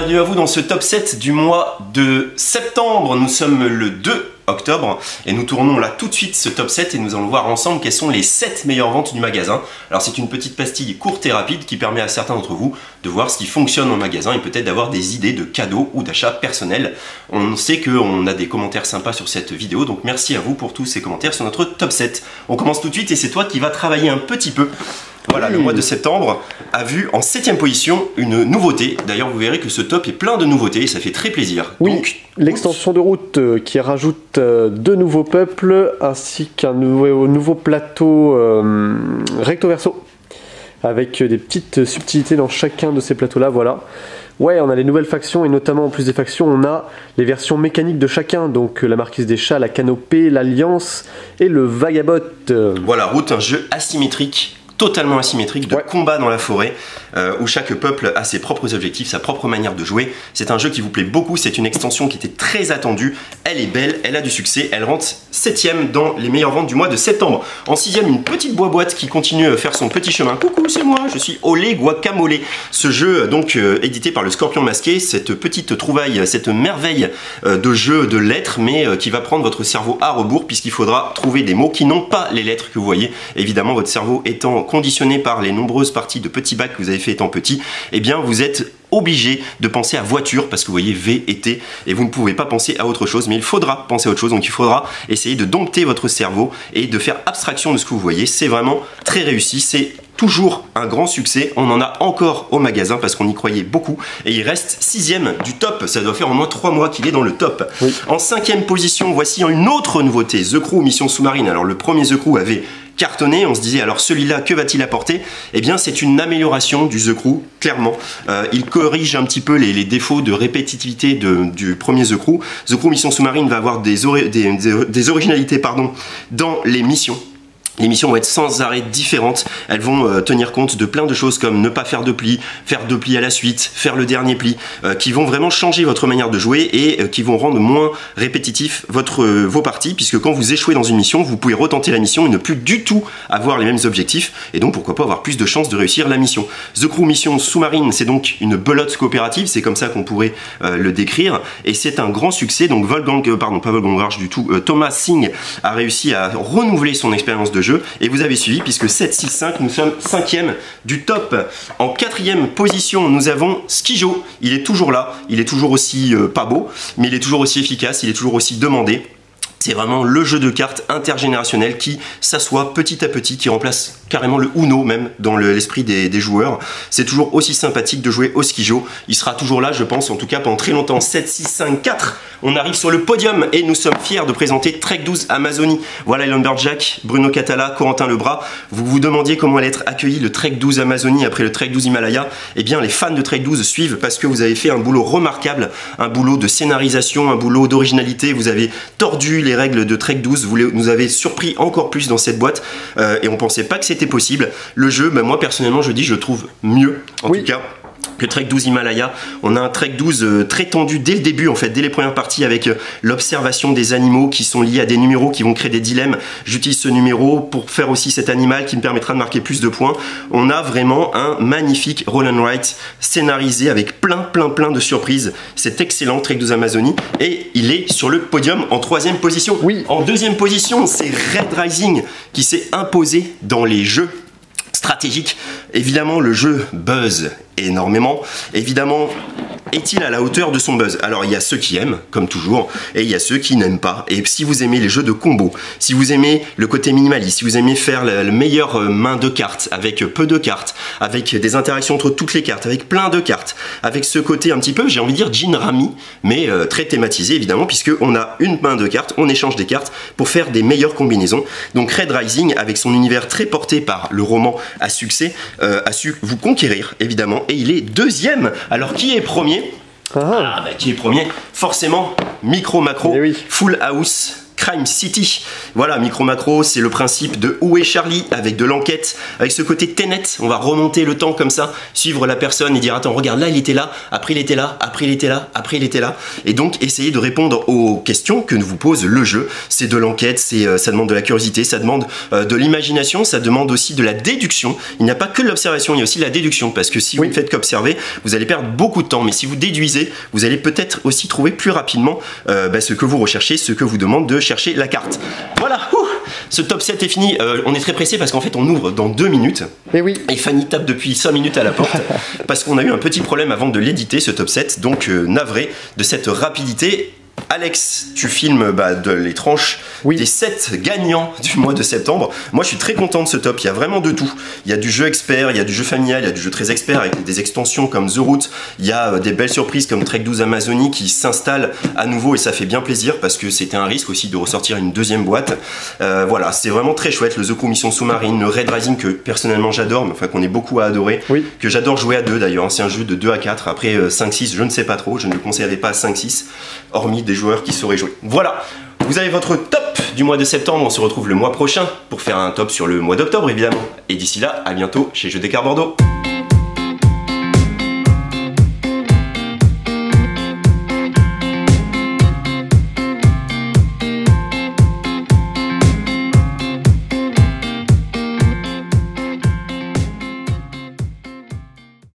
bienvenue à vous dans ce top 7 du mois de septembre. Nous sommes le 2 octobre et nous tournons là tout de suite ce top 7 et nous allons voir ensemble quelles sont les 7 meilleures ventes du magasin. Alors c'est une petite pastille courte et rapide qui permet à certains d'entre vous de voir ce qui fonctionne en magasin et peut-être d'avoir des idées de cadeaux ou d'achats personnels. On sait qu'on a des commentaires sympas sur cette vidéo, donc merci à vous pour tous ces commentaires sur notre top 7. On commence tout de suite et c'est toi qui vas travailler un petit peu. Voilà, le mois de septembre a vu en 7ème position une nouveauté. D'ailleurs, vous verrez que ce top est plein de nouveautés et ça fait très plaisir. Oui, l'extension de route qui rajoute 2 nouveaux peuples ainsi qu'un nouveau plateau recto verso avec des petites subtilités dans chacun de ces plateaux-là. Voilà. Ouais, on a les nouvelles factions et notamment en plus des factions, on a les versions mécaniques de chacun. Donc la Marquise des Chats, la Canopée, l'Alliance et le Vagabot. Voilà, Route, un jeu asymétrique. Totalement asymétrique de combat dans la forêt où chaque peuple a ses propres objectifs, sa propre manière de jouer. C'est un jeu qui vous plaît beaucoup, c'est une extension qui était très attendue, elle est belle, elle a du succès, elle rentre 7ème dans les meilleures ventes du mois de septembre. En 6ème, une petite boîte qui continue à faire son petit chemin. Coucou, c'est moi, je suis Olé Guacamole. Ce jeu donc édité par le Scorpion Masqué, cette petite trouvaille, cette merveille de jeu de lettres mais qui va prendre votre cerveau à rebours puisqu'il faudra trouver des mots qui n'ont pas les lettres que vous voyez. Évidemment, votre cerveau étant conditionné par les nombreuses parties de petits bacs que vous avez fait étant petit, eh bien vous êtes obligé de penser à voiture parce que vous voyez V et T et vous ne pouvez pas penser à autre chose, mais il faudra penser à autre chose, donc il faudra essayer de dompter votre cerveau et de faire abstraction de ce que vous voyez. C'est vraiment très réussi, c'est toujours un grand succès, on en a encore au magasin parce qu'on y croyait beaucoup et il reste 6ème du top, ça doit faire au moins 3 mois qu'il est dans le top. Oui. En 5ème position, voici une autre nouveauté, The Crew Mission Sous-Marine. Alors le premier The Crew avait cartonné, on se disait alors celui-là que va-t-il apporter? Eh bien c'est une amélioration du The Crew, clairement. Il corrige un petit peu les défauts de répétitivité du premier The Crew. The Crew Mission Sous-Marine va avoir des originalités dans les missions. Les missions vont être sans arrêt différentes, elles vont tenir compte de plein de choses comme ne pas faire de pli, faire 2 plis à la suite, faire le dernier pli, qui vont vraiment changer votre manière de jouer et qui vont rendre moins répétitif vos parties, puisque quand vous échouez dans une mission, vous pouvez retenter la mission et ne plus du tout avoir les mêmes objectifs, et donc pourquoi pas avoir plus de chances de réussir la mission. The Crew Mission Sous-Marine, c'est donc une belote coopérative, c'est comme ça qu'on pourrait le décrire, et c'est un grand succès. Donc Thomas Singh a réussi à renouveler son expérience de jeu. Et vous avez suivi puisque 7, 6, 5, nous sommes 5ème du top. En 4ème position, nous avons Skijo. Il est toujours là, il est toujours aussi pas beau, mais il est toujours aussi efficace, il est toujours aussi demandé. C'est vraiment le jeu de cartes intergénérationnel qui s'assoit petit à petit, qui remplace carrément le Uno même dans l'esprit des joueurs. C'est toujours aussi sympathique de jouer au Skijo. Il sera toujours là, je pense, en tout cas pendant très longtemps. 7, 6, 5, 4. On arrive sur le podium et nous sommes fiers de présenter Trek 12 Amazonie. Voilà Lumberjack, Bruno Catala, Corentin Lebras. Vous vous demandiez comment allait être accueilli le Trek 12 Amazonie après le Trek 12 Himalaya. Eh bien, les fans de Trek 12 suivent parce que vous avez fait un boulot remarquable, un boulot de scénarisation, un boulot d'originalité. Vous avez tordu les règles de Trek 12, vous nous avez surpris encore plus dans cette boîte et on pensait pas que c'était possible. Le jeu, moi personnellement je le trouve mieux en tout cas que Trek 12 Himalaya. On a un Trek 12 très tendu dès le début en fait, dès les premières parties avec l'observation des animaux qui sont liés à des numéros qui vont créer des dilemmes. J'utilise ce numéro pour faire aussi cet animal qui me permettra de marquer plus de points. On a vraiment un magnifique roll and write scénarisé avec plein de surprises. C'est excellent Trek 12 Amazonie et il est sur le podium en 3ème position. Oui. En 2ème position, c'est Red Rising qui s'est imposé dans les jeux stratégiques. Évidemment, le jeu buzz énormément. Évidemment, est-il à la hauteur de son buzz? Alors, il y a ceux qui aiment, comme toujours, et il y a ceux qui n'aiment pas. Et si vous aimez les jeux de combo, si vous aimez le côté minimaliste, si vous aimez faire la meilleure main de cartes, avec peu de cartes, avec des interactions entre toutes les cartes, avec plein de cartes, avec ce côté un petit peu, j'ai envie de dire, Jin Rami, mais très thématisé, évidemment, puisqu'on a une main de cartes, on échange des cartes pour faire des meilleures combinaisons. Donc, Red Rising, avec son univers très porté par le roman à succès, a su vous conquérir, évidemment, et il est 2ème. Alors, qui est premier? Qui est premier? Forcément, Micro Macro, oui. Full House, Crime City. Voilà, micro-macro, c'est le principe de Où est Charlie, avec de l'enquête, avec ce côté Tenet. On va remonter le temps comme ça, suivre la personne et dire attends, regarde, là il était là, après il était là, après il était là, après il était là. Et donc essayer de répondre aux questions que vous pose le jeu. C'est de l'enquête, ça demande de la curiosité, ça demande de l'imagination, ça demande aussi de la déduction. Il n'y a pas que de l'observation, il y a aussi de la déduction, parce que si vous ne faites qu'observer, vous allez perdre beaucoup de temps, mais si vous déduisez, vous allez peut-être aussi trouver plus rapidement ce que vous recherchez, ce que vous demande de chercher la carte. Voilà, ce top 7 est fini. On est très pressé parce qu'en fait on ouvre dans 2 minutes. Et oui. Et Fanny tape depuis 5 minutes à la porte parce qu'on a eu un petit problème avant de l'éditer, ce top 7, donc navré de cette rapidité. Alex, tu filmes les tranches des 7 gagnants du mois de septembre. Moi, je suis très content de ce top. Il y a vraiment de tout. Il y a du jeu expert, il y a du jeu familial, il y a du jeu très expert avec des extensions comme The Route. Il y a des belles surprises comme Trek 12 Amazonie qui s'installent à nouveau et ça fait bien plaisir parce que c'était un risque aussi de ressortir une deuxième boîte. Voilà, c'est vraiment très chouette. Le The Crew Mission Sous-Marine, le Red Rising que personnellement j'adore, mais enfin qu'on est beaucoup à adorer. Oui. Que j'adore jouer à 2 d'ailleurs. C'est un jeu de 2 à 4. Après 5-6, je ne sais pas trop. Je ne le conseillerais pas à 5-6, hormis des joueurs qui sauraient jouer. Voilà, vous avez votre top du mois de septembre. On se retrouve le mois prochain pour faire un top sur le mois d'octobre évidemment. Et d'ici là, à bientôt chez Jeux d'Écart Bordeaux.